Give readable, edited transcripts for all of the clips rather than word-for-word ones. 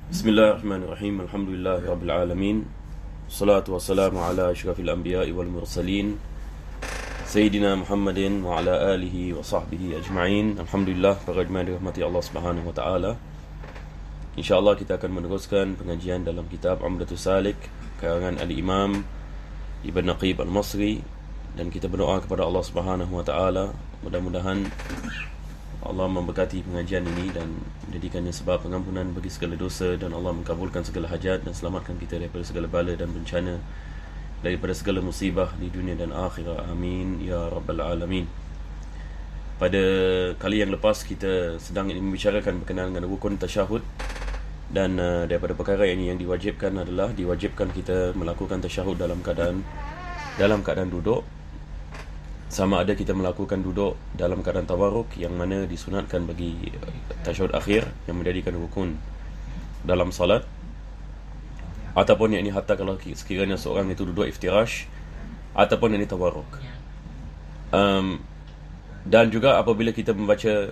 Bismillahirrahmanirrahim. Alhamdulillahirabbil alamin. Wassalatu wassalamu ala asyrafil anbiya'i wal mursalin Sayyidina Muhammadin wa ala alihi wa sahbihi ajma'in. Alhamdulillah, para jemaah dirahmati Allah Subhanahu wa taala. InsyaAllah kita akan meneruskan pengajian dalam kitab Umdatus Salik karangan Al-Imam Ibn Naqib Al-Masri, dan kita berdoa kepada Allah Subhanahu wa taala mudah-mudahan Allah memberkati pengajian ini dan menjadikannya sebab pengampunan bagi segala dosa, dan Allah mengabulkan segala hajat dan selamatkan kita daripada segala bala dan bencana, daripada segala musibah di dunia dan akhirat. Amin ya rabbal alamin. Pada kali yang lepas kita sedang membicarakan berkenaan dengan rukun tasyahud, dan daripada perkara ini yang diwajibkan adalah diwajibkan kita melakukan tasyahud dalam keadaan duduk, sama ada kita melakukan duduk dalam keadaan tawarruk, yang mana disunatkan bagi tasyahud akhir yang menjadikan rukun dalam salat, ataupun yang ini hatta kalau sekiranya seorang itu duduk iftirash, ataupun yang ini tawarruk. Dan juga apabila kita membaca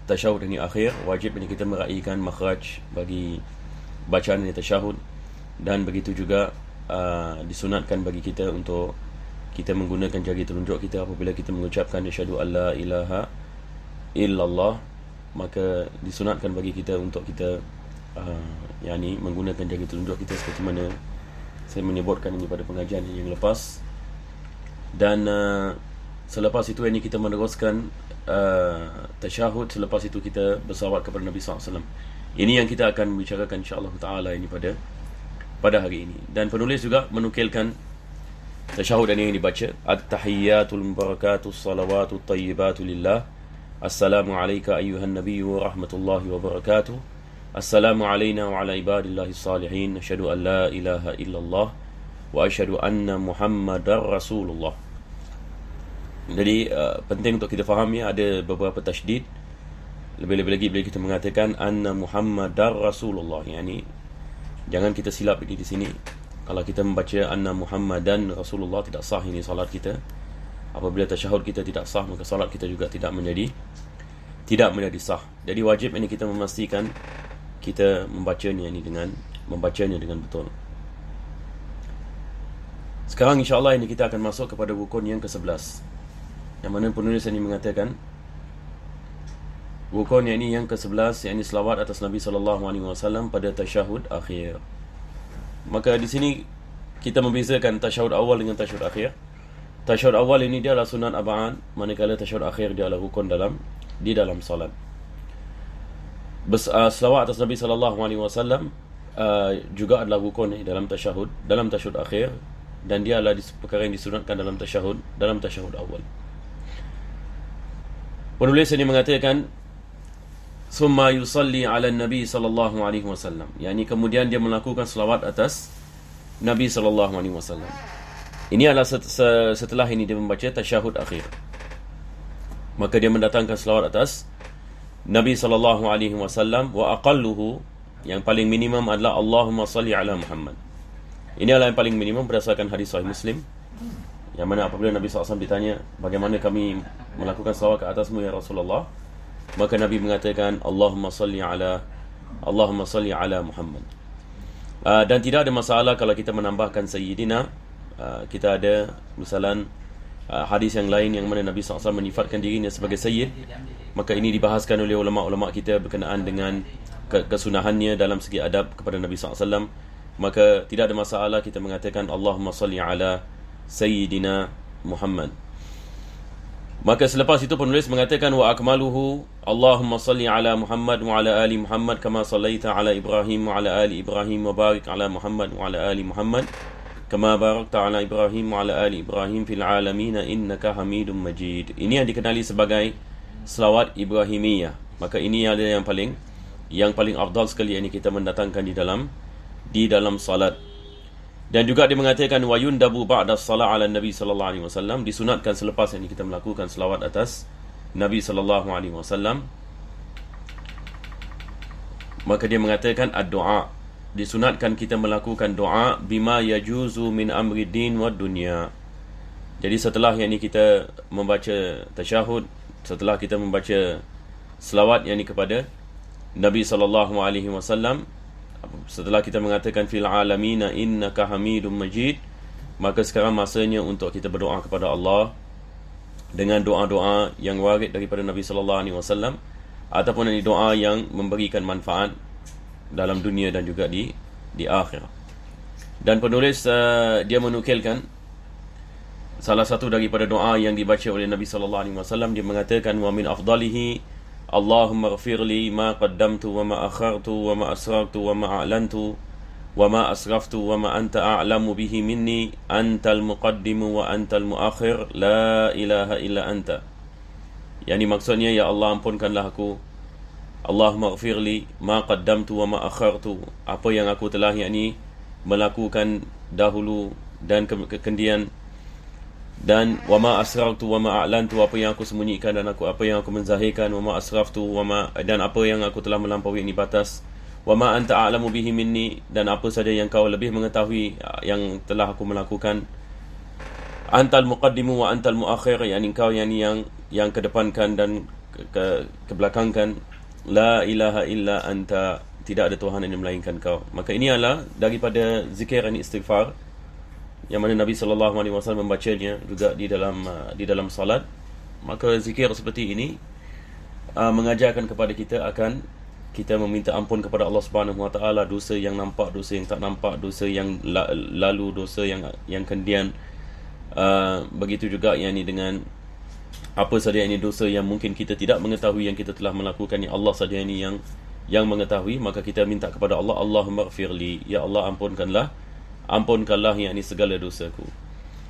tasyahud ini akhir, wajib ini kita meraihkan makhraj bagi bacaan ini tasyahud, dan begitu juga disunatkan bagi kita untuk kita menggunakan jari telunjuk kita apabila kita mengucapkan asyhadu alla ilaha illallah. Maka disunatkan bagi kita untuk kita menggunakan jari telunjuk kita, seperti mana saya menyebutkan ini pada pengajian yang lepas. Dan selepas itu ini kita meneruskan tasyahud, selepas itu kita bersalawat kepada Nabi SAW. Ini yang kita akan membicarakan insya-Allah taala ini pada hari ini. Dan penulis juga menukilkan tasyahud yang dibaca: At-tahiyyatul mubarakatus salawatut tayyibatu lillah. Assalamu alayka ayyuhan nabiyyu wa rahmatullahi wa barakatuh. Assalamu alayna wa ala ibadillahis salihin. Asyhadu an la ilaha illallah wa asyhadu anna Muhammadar Rasulullah. Jadi penting untuk kita fahami, ada beberapa tasydid. Lebih-lebih lagi bila kita mengatakan anna Muhammadar Rasulullah, yakni jangan kita silap di sini. Kalau kita membaca anna Muhammadan Rasulullah, tidak sah ini salat kita. Apabila tasyahud kita tidak sah, maka salat kita juga tidak menjadi sah. Jadi wajib ini kita memastikan kita membacanya dengan betul. Sekarang insya-Allah ini kita akan masuk kepada rukun yang ke-11, yang mana penulis ini mengatakan rukun yang ke-11, yakni selawat atas Nabi SAW pada tasyahud akhir. Maka di sini kita membezakan tasyahud awal dengan tasyahud akhir. Tasyahud awal ini dia adalah sunat ab'an, manakala tasyahud akhir dia adalah rukun di dalam salat. Selawat atas Nabi SAW juga adalah rukun dalam tasyahud akhir, dan dia adalah perkara yang disunatkan dalam tasyahud awal. Penulis ini mengatakan summa yusalli ala Nabi sallallahu alaihi wasallam, yakni kemudian dia melakukan selawat atas Nabi sallallahu alaihi wasallam. Ini adalah setelah ini dia membaca tasyahud akhir, maka dia mendatangkan selawat atas Nabi sallallahu alaihi wasallam. Wa aqalluhu, yang paling minimum adalah Allahumma salli ala Muhammad. Ini adalah yang paling minimum berdasarkan hadis sahih Muslim, yang mana apabila Nabi SAW ditanya, bagaimana kami melakukan selawat ke atasmu ya Rasulullah, maka Nabi mengatakan Allahumma salli ala Muhammad. Dan tidak ada masalah kalau kita menambahkan Sayyidina. Kita ada misalan hadis yang lain yang mana Nabi SAW menyifatkan dirinya sebagai Sayyid, maka ini dibahaskan oleh ulama-ulama kita berkenaan dengan kesunahannya dalam segi adab kepada Nabi SAW. Maka tidak ada masalah kita mengatakan Allahumma salli ala Sayyidina Muhammad. Maka selepas itu penulis mengatakan wa akmaluhu Allahumma salli ala Muhammad wa ala ali Muhammad kama sallaita ala Ibrahim wa ala ali Ibrahim wa barik ala Muhammad wa ala ali Muhammad kama barakta ala Ibrahim wa ala ali Ibrahim fil alamin innaka Hamidum Majid. Ini yang dikenali sebagai selawat Ibrahimiyah. Maka ini adalah yang paling afdal sekali yang kita mendatangkan di dalam salat. Dan juga dia mengatakan wa yundabu ba'da salat ala Nabi sallallahu alaihi wasallam, disunatkan selepas ini kita melakukan selawat atas Nabi sallallahu alaihi wasallam. Maka dia mengatakan ad-du'a, disunatkan kita melakukan doa bima yajuzu min amri din wa dunya, Jadi setelah yang ni kita membaca tasyahud, setelah kita membaca selawat yang ni kepada Nabi SAW, setelah kita mengatakan fil alamina innaka hamidum majid, maka sekarang masanya untuk kita berdoa kepada Allah dengan doa-doa yang warid daripada Nabi SAW, ataupun ini doa yang memberikan manfaat dalam dunia dan juga di akhirat. Dan penulis dia menukilkan salah satu daripada doa yang dibaca oleh Nabi SAW. Dia mengatakan wa min afdalihi Allahumma ghafirli ma qaddamtu wa ma akhartu wa ma asrartu wa ma a'lantu wa ma asraftu wa ma anta a'lamu bihi minni antal muqaddimu wa antal muakhir la ilaha illa anta. Yani maksudnya, ya Allah, ampunkanlah aku. Allahumma ghafirli ma qaddamtu wa ma akhartu, apa yang aku telah melakukan dahulu dan kemudian, dan wa ma asrartu wa ma a'lantu, apa yang aku sembunyikan dan apa yang aku menzahirkan, wa ma asraftu dan apa yang aku telah melampaui ini batas, wa ma anta a'lamu bihi minni, dan apa saja yang kau lebih mengetahui yang telah aku melakukan. Antal muqaddimu wa antal muakhir, yani kau yang kedepankan dan kebelakangkan. La ilaha illa anta, tidak ada Tuhan yang melainkan kau. Maka ini adalah daripada zikir dan istighfar yang mana Nabi SAW membacanya juga di dalam salat. Maka zikir seperti ini mengajarkan kepada kita akan kita meminta ampun kepada Allah Subhanahu Wa Taala, dosa yang nampak, dosa yang tak nampak, dosa yang lalu, dosa yang kemudian. Begitu juga dengan apa saja ini dosa yang mungkin kita tidak mengetahui yang kita telah melakukan, yang Allah saja yang mengetahui. Maka kita minta kepada Allah, Allahumma ghafirli, ya Allah, ampunkanlah segala dosaku.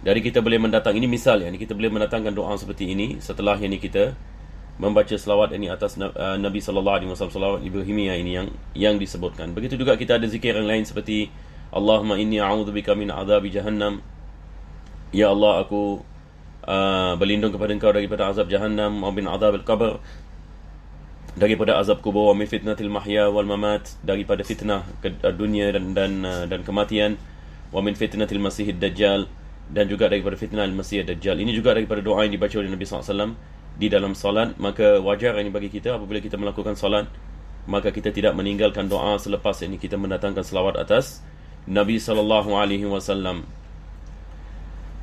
Dari kita boleh mendatang, ini misal kita boleh mendatangkan doa seperti ini setelah kita membaca selawat ini atas Nabi SAW, selawat Ibrahimiyah ini yang disebutkan. Begitu juga kita ada zikir yang lain seperti Allahumma inni a'udzubika min adzabi jahannam, ya Allah, aku berlindung kepada engkau daripada azab jahannam, wa min adzabil qabr, daripada azab kubur, wa min fitnatil mahya wal mamat, daripada fitnah dunia dan kematian, wa min fitnatil masihid dajjal, dan juga daripada fitnah al-masih dajjal. Ini juga daripada doa yang dibaca oleh Nabi SAW di dalam salat. Maka wajar ini bagi kita apabila kita melakukan salat, maka kita tidak meninggalkan doa selepas ini kita mendatangkan selawat atas Nabi SAW.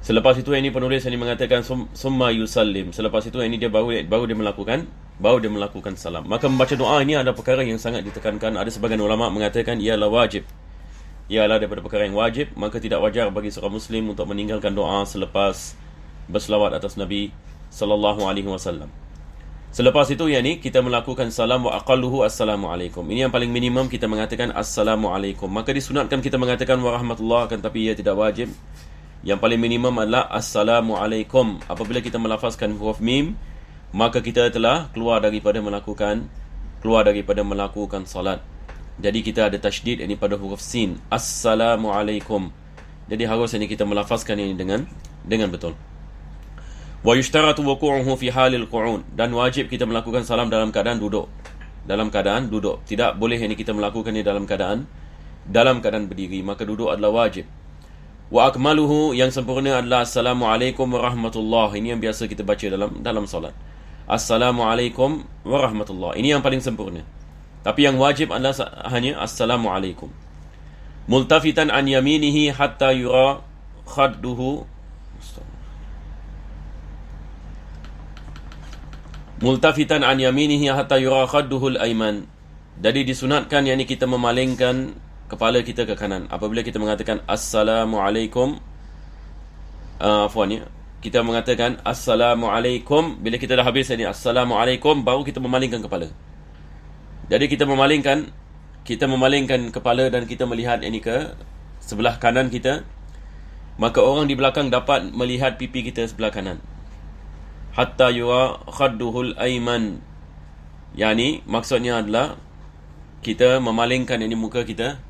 Selepas itu penulis ini mengatakan summa yusallim. Selepas itu dia baru dia melakukan salam. Maka membaca doa ini ada perkara yang sangat ditekankan. Ada sebagian ulama mengatakan ialah wajib. Ialah daripada perkara yang wajib. Maka tidak wajar bagi seorang muslim untuk meninggalkan doa selepas berselawat atas Nabi SAW. Selepas itu kita melakukan salam, wa aqalluhu assalamualaikum. Ini yang paling minimum, kita mengatakan assalamualaikum. Maka disunatkan kita mengatakan warahmatullah, akan tapi ia tidak wajib. Yang paling minimum adalah assalamualaikum. Apabila kita melafazkan huruf mim, maka kita telah keluar daripada melakukan salat. Jadi kita ada tasydid pada huruf sin, assalamualaikum. Jadi harus kita melafazkan ini dengan betul. Wa yushtaratu wuqu'uhu fi halil qu'ud, dan wajib kita melakukan salam dalam keadaan duduk. Tidak boleh kita melakukannya dalam keadaan berdiri. Maka duduk adalah wajib. Wa akmaluhu, yang sempurna adalah assalamualaikum warahmatullahi. Ini yang biasa kita baca dalam salat. Assalamualaikum warahmatullahi. Ini yang paling sempurna. Tapi yang wajib adalah hanya assalamualaikum. Multafitan an yaminihi hatta yura khadduhu. Multafitan an yaminihi hatta yura khadduhu al-ayman. Jadi disunatkan kita memalingkan kepala kita ke kanan apabila kita mengatakan assalamualaikum. Kita mengatakan assalamualaikum, bila kita dah habis assalamualaikum, baru kita memalingkan kepala. Jadi kita memalingkan kepala dan kita melihat ke sebelah kanan kita, maka orang di belakang dapat melihat pipi kita sebelah kanan. Hatta yura khadduhul ayman, maksudnya adalah kita memalingkan muka kita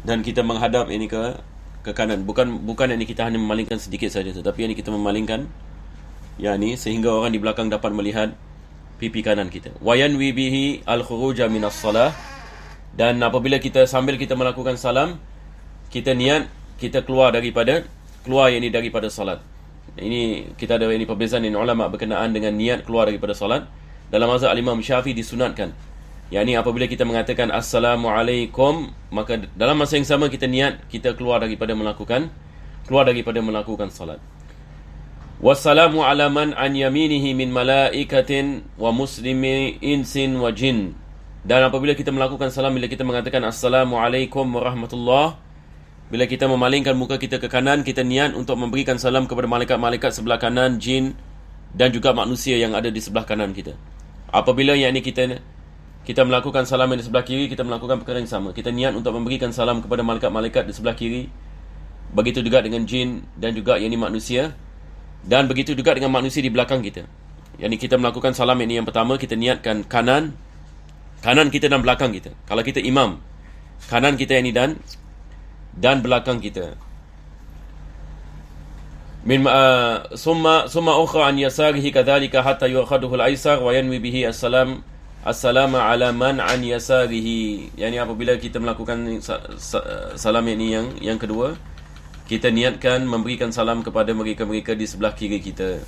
dan kita menghadap ke kanan. Bukan kita hanya memalingkan sedikit saja, tetapi kita memalingkan sehingga orang di belakang dapat melihat pipi kanan kita. Wa yanwi bihi al-khuruja minas salah, dan apabila sambil kita melakukan salam, kita niat kita keluar daripada salat. Ini kita ada ini perbezaan ini ulama berkenaan dengan niat keluar daripada solat. Dalam mazhab Imam Syafi'i disunatkan. Yakni apabila kita mengatakan Assalamualaikum, maka dalam masa yang sama kita niat kita keluar daripada melakukan salat. Wassalamu ala man an yaminihi min malaikatin wa muslimi insin wa jin. Dan apabila kita melakukan salam, bila kita mengatakan Assalamualaikum warahmatullahi, bila kita memalingkan muka kita ke kanan, kita niat untuk memberikan salam kepada malaikat-malaikat sebelah kanan, jin dan juga manusia yang ada di sebelah kanan kita. Apabila yakni kita melakukan salam yang di sebelah kiri, kita melakukan perkara yang sama. Kita niat untuk memberikan salam kepada malaikat-malaikat di sebelah kiri. Begitu juga dengan jin dan juga yakni manusia. Dan begitu juga dengan manusia di belakang kita. Yakni kita melakukan salam ini yang pertama, kita niatkan kanan kita dan belakang kita. Kalau kita imam, kanan kita ini dan belakang kita. Summa ukhra an yasarihi kadzalika hatta yu'khaduhu al-aysar wa yanwi bihi assalamu ala man an yasarihi. Yani apabila kita melakukan salam ini yang kedua, kita niatkan memberikan salam kepada mereka-mereka di sebelah kiri kita.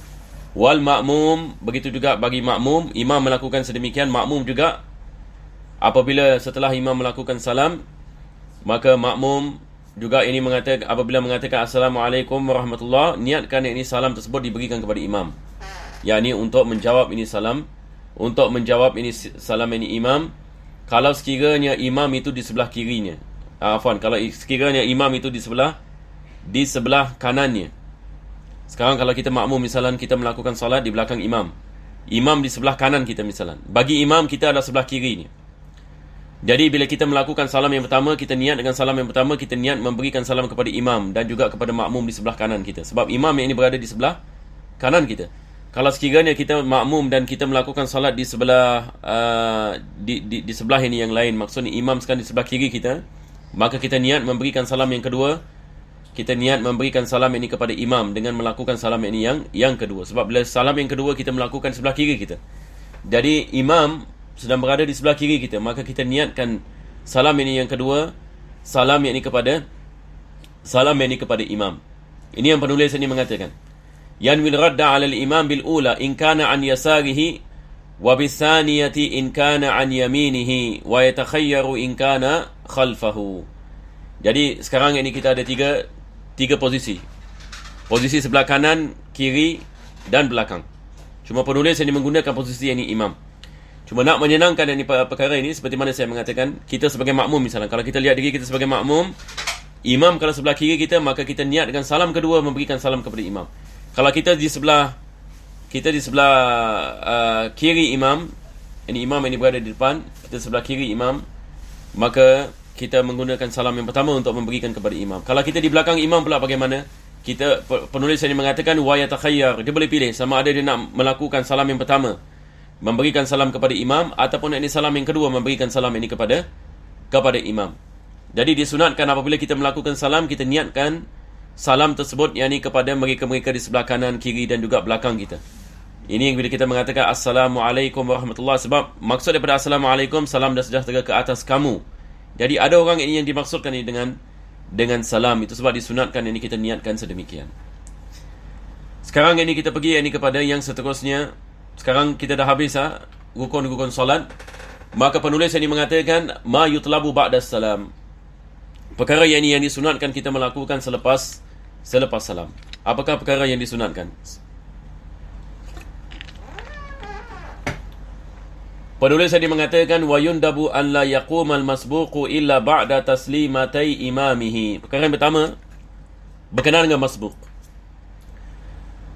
Wal ma'mum, begitu juga bagi makmum, imam melakukan sedemikian, makmum juga apabila setelah imam melakukan salam, maka makmum juga ini apabila mengatakan Assalamualaikum warahmatullahi, niatkan ini salam tersebut diberikan kepada imam. Yakni untuk menjawab ini salam ini imam, kalau sekiranya imam itu di sebelah kirinya. Kalau sekiranya imam itu di sebelah kanannya. Sekarang kalau kita makmum misalan kita melakukan salat di belakang imam. Imam di sebelah kanan kita misalan. Bagi imam kita adalah sebelah kirinya. Jadi bila kita melakukan salam yang pertama, kita niat dengan salam yang pertama, kita niat memberikan salam kepada imam dan juga kepada makmum di sebelah kanan kita. Sebab imam yang ini berada di sebelah kanan kita. Kalau sekiranya kita makmum dan kita melakukan salat di sebelah di sebelah ini yang lain, maksudnya imam sekarang di sebelah kiri kita, maka kita niat memberikan salam yang kedua. Kita niat memberikan salam ini kepada imam dengan melakukan salam ini yang kedua. Sebab bila salam yang kedua kita melakukan sebelah kiri kita. Jadi imam sedang berada di sebelah kiri kita, maka kita niatkan salam ini yang kedua, salam yang ini kepada imam. Ini yang penulis ini mengatakan, yanwil radda 'ala al-imam bil ula in kana an yasarihi wa bis thaniyati in kana an yaminihi wa yatakhayyaru in kana khalfahu. Jadi sekarang ini kita ada tiga posisi. Posisi sebelah kanan, kiri dan belakang. Cuma penulis ini menggunakan posisi ini imam. Cuma nak menyenangkan ini perkara ini, seperti mana saya mengatakan, kita sebagai makmum misalnya, kalau kita lihat diri kita sebagai makmum, imam kalau sebelah kiri kita, maka kita niat dengan salam kedua memberikan salam kepada imam. Kalau kita di sebelah kiri imam, ini imam ini berada di depan, kita sebelah kiri imam, maka kita menggunakan salam yang pertama untuk memberikan kepada imam. Kalau kita di belakang imam pula bagaimana? Penulis ini mengatakan wa yatakhayyar, dia boleh pilih sama ada dia nak melakukan salam yang pertama, memberikan salam kepada imam, ataupun ini salam yang kedua, memberikan salam ini kepada imam. Jadi disunatkan apabila kita melakukan salam, kita niatkan salam tersebut yakni kepada mereka-mereka di sebelah kanan, kiri dan juga belakang kita. Ini yang bila kita mengatakan Assalamualaikum warahmatullahi, sebab maksud daripada Assalamualaikum, salam dan sejahtera ke atas kamu. Jadi ada orang ini yang dimaksudkan ini dengan salam. Itu sebab disunatkan ini kita niatkan sedemikian. Sekarang ini kita pergi ini kepada yang seterusnya. Sekarang kita dah habis rukun-rukun solat. Maka penulis ini mengatakan ma yutlabu ba'da salam. Perkara yang disunatkan kita melakukan selepas salam. Apakah perkara yang disunatkan? Penulis ini mengatakan wa yundabu an la yaqumal masbuqu illa ba'da taslimatai imamihi. Perkara yang pertama berkenaan dengan masbuq.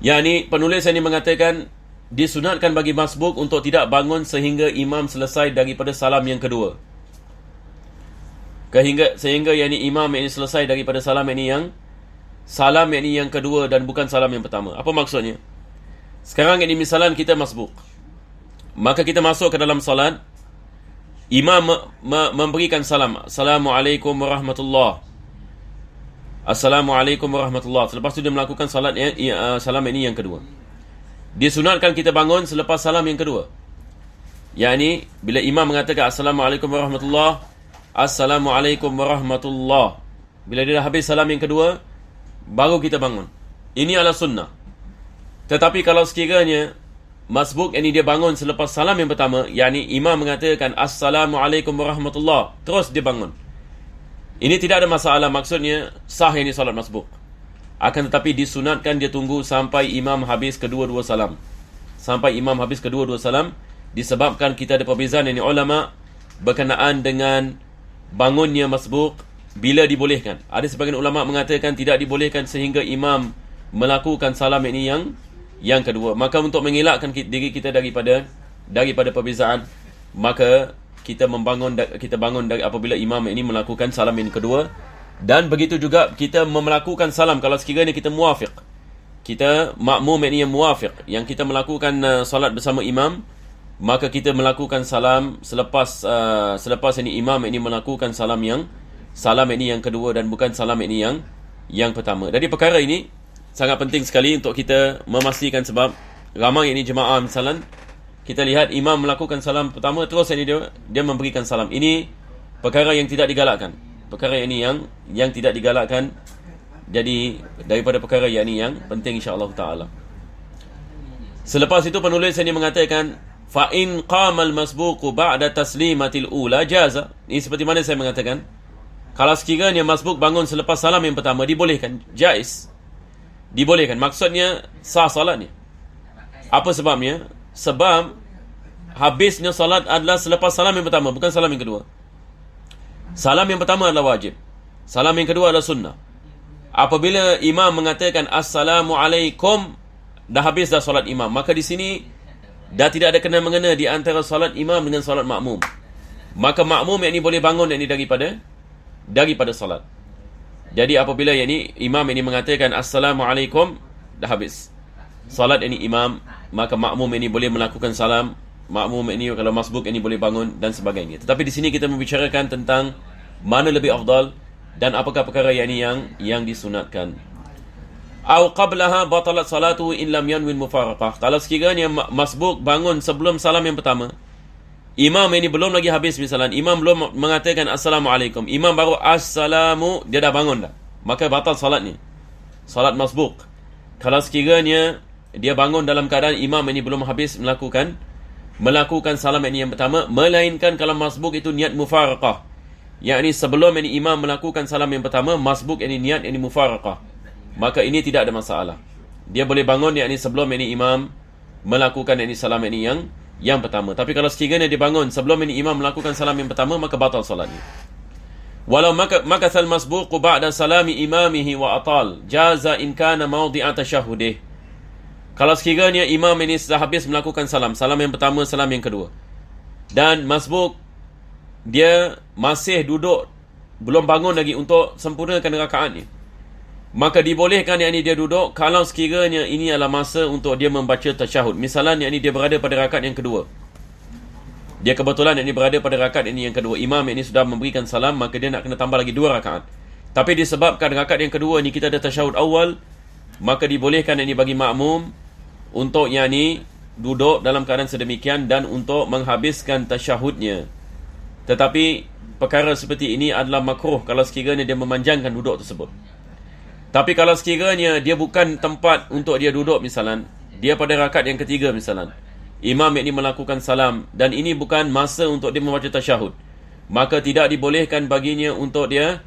Yakni penulis ini mengatakan disunatkan bagi masbuk untuk tidak bangun sehingga imam selesai daripada salam yang kedua. Sehingga yakni imam ini selesai daripada salam ini yang kedua dan bukan salam yang pertama. Apa maksudnya? Sekarang ini misalan kita masbuk. Maka kita masuk ke dalam salat, imam memberikan salam, Assalamualaikum warahmatullahi. Assalamualaikum warahmatullahi. Selepas itu dia melakukan salam ini yang kedua. Disunatkan kita bangun selepas salam yang kedua. Yakni bila imam mengatakan Assalamualaikum warahmatullahi, Assalamualaikum warahmatullahi, bila dia dah habis salam yang kedua, baru kita bangun. Ini adalah sunnah. Tetapi kalau sekiranya masbuk ini dia bangun selepas salam yang pertama, yakni imam mengatakan Assalamualaikum warahmatullahi, terus dia bangun, ini tidak ada masalah, maksudnya sah ini salat masbuk. Akan tetapi disunatkan dia tunggu sampai imam habis kedua-dua salam. Sampai imam habis kedua-dua salam, disebabkan kita ada perbezaan ini ulama berkenaan dengan bangunnya masbuk bila dibolehkan. Ada sebagian ulama mengatakan tidak dibolehkan sehingga imam melakukan salam ini yang kedua. Maka untuk mengelakkan diri kita daripada perbezaan, maka kita bangun dari apabila imam ini melakukan salam yang kedua. Dan begitu juga kita melakukan salam kalau sekiranya kita muwafiq, kita makmum ini yang muwafiq, yang kita melakukan salat bersama imam, maka kita melakukan salam selepas ini imam ini melakukan salam ini yang kedua dan bukan salam ini yang pertama. Jadi perkara ini sangat penting sekali untuk kita memastikan, sebab ramai ini jemaah misalan kita lihat imam melakukan salam pertama terus ini dia memberikan salam. Ini perkara yang tidak digalakkan. Perkara ini yang tidak digalakkan. Jadi daripada perkara yang penting insya-Allah taala. Selepas itu penulis ini mengatakan fa in qama al-masbuqu ba'da taslimatil ula jaza. Ini seperti mana saya mengatakan, kalau sekiranya masbuk bangun selepas salam yang pertama, dibolehkan, jaiz. Dibolehkan, maksudnya sah salatnya. Apa sebabnya? Sebab habisnya salat adalah selepas salam yang pertama, bukan salam yang kedua. Salam yang pertama adalah wajib, salam yang kedua adalah sunnah. Apabila imam mengatakan Assalamualaikum, dah habis dah salat imam, maka di sini dah tidak ada kena-mengena di antara salat imam dengan salat makmum. Maka makmum yang ini boleh bangun yang ini daripada salat. Jadi apabila yang ini imam ini mengatakan Assalamualaikum, dah habis salat ini imam, maka makmum ini boleh melakukan salam. Makmum ini kalau masbuk ini boleh bangun dan sebagainya. Tetapi di sini kita membicarakan tentang mana lebih afdal dan apakah perkara yang disunatkan. Au qablaha batalat salatu in lam yanwin mufaraqah. Kalau sekiranya masbuk bangun sebelum salam yang pertama, imam ini belum lagi habis misalan, imam belum mengatakan Assalamualaikum, imam baru Assalamu, dia dah bangun dah, maka batal salatnya, salat masbuk. Kalau sekiranya dia bangun dalam keadaan imam ini belum habis melakukan salam ini yang pertama, melainkan kalau masbuk itu niat mufaraqah, yakni sebelum ini imam melakukan salam yang pertama, masbuk ini niat ini mufaraqah, maka ini tidak ada masalah. Dia boleh bangun yakni sebelum ini imam melakukan ini salam ini yang pertama. Tapi kalau sekiranya dia bangun sebelum ini imam melakukan salam yang pertama, maka batal salatnya. Walau makathal masbuqu ba'da salami imamihi wa atal jaza in kana mawdi'a tashahhudih. Kalau sekiranya imam ini sudah habis melakukan salam yang pertama, salam yang kedua, dan masbuk dia masih duduk, belum bangun lagi untuk sempurnakan rakaatnya, maka dibolehkan yang ini dia duduk kalau sekiranya ini adalah masa untuk dia membaca tasyahud. Misalnya yang ini dia berada pada rakaat yang kedua, dia kebetulan yang ini berada pada rakaat ini yang kedua, imam ini sudah memberikan salam, maka dia nak kena tambah lagi 2 rakaat. Tapi disebabkan rakaat yang kedua ni kita ada tasyahud awal, maka dibolehkan yang ini bagi makmum untuk yang ini duduk dalam keadaan sedemikian dan untuk menghabiskan tasyahudnya. Tetapi perkara seperti ini adalah makruh kalau sekiranya dia memanjangkan duduk tersebut. Tapi kalau sekiranya dia bukan tempat untuk dia duduk, misalan dia pada rakaat yang ketiga misalan, imam ini melakukan salam dan ini bukan masa untuk dia membaca tasyahud, maka tidak dibolehkan baginya untuk dia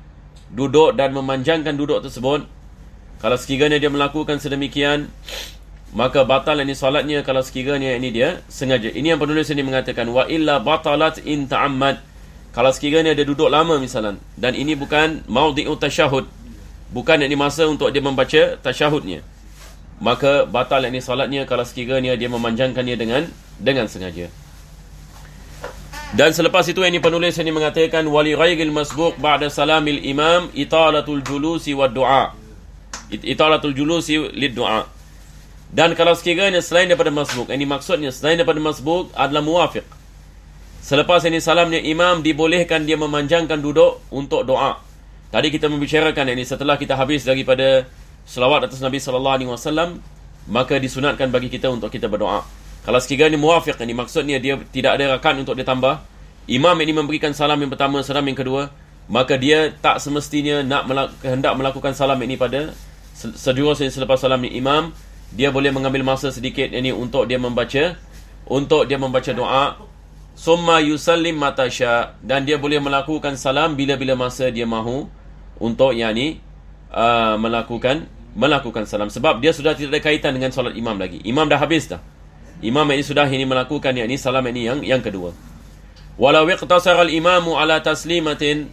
duduk dan memanjangkan duduk tersebut. Kalau sekiranya dia melakukan sedemikian, maka batal ini salatnya kalau sekiranya ini dia sengaja. Ini yang penulis ini mengatakan wa illa batalat in ta'ammad. Kalau sekiranya dia duduk lama misalan dan ini bukan maudhi'u tasyahud, bukan ini masa untuk dia membaca tasyahudnya, maka batal ini salatnya kalau sekiranya dia memanjangkannya dengan sengaja. Dan selepas itu ini penulis ini mengatakan wali ghairil masbuq ba'da salamil imam italatul julusi wad du'a. Italatul julusi lid du'a. Dan kalau sekiranya selain daripada masbuk, ini maksudnya selain daripada masbuk adalah muwafiq, selepas ini salamnya imam, dibolehkan dia memanjangkan duduk untuk doa. Tadi kita membicarakan ini setelah kita habis daripada selawat atas Nabi SAW, maka disunatkan bagi kita untuk kita berdoa. Kalau sekiranya muwafiq, ini maksudnya dia tidak ada rakaat untuk dia tambah, imam ini memberikan salam yang pertama, salam yang kedua, maka dia tak semestinya hendak melakukan salam ini pada sejurus selepas salamnya imam. dia boleh mengambil masa sedikit ini untuk dia membaca doa. Summa yusallim matasya, dan dia boleh melakukan salam bila-bila masa dia mahu untuk melakukan salam, sebab dia sudah tidak ada kaitan dengan solat imam lagi. Imam dah habis dah. Imam ini sudah melakukan salam yang kedua. Walau iqtasara al-imamu ala taslimatin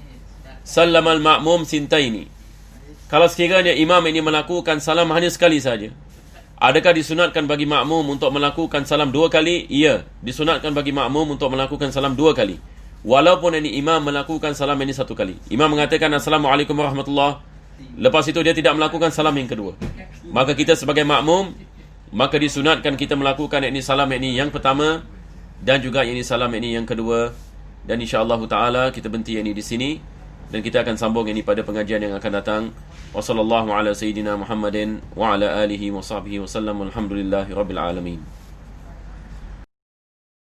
sallama al-ma'mum sintaini. Kalau sekiranya imam ini melakukan salam hanya sekali saja, adakah disunatkan bagi makmum untuk melakukan salam 2 kali? Ya, disunatkan bagi makmum untuk melakukan salam 2 kali. Walaupun imam melakukan salam 1 kali. Imam mengatakan Assalamualaikum warahmatullahi. Lepas itu dia tidak melakukan salam yang kedua. Maka kita sebagai makmum, maka disunatkan kita melakukan salam yang pertama dan juga salam yang kedua. Dan insya-Allah taala kita berhenti di sini dan kita akan sambung pada pengajian yang akan datang. Wassallallahu ala sayyidina Muhammadin wa ala alihi wa sahbihi wa sallam. Alhamdulillahirabbil alamin.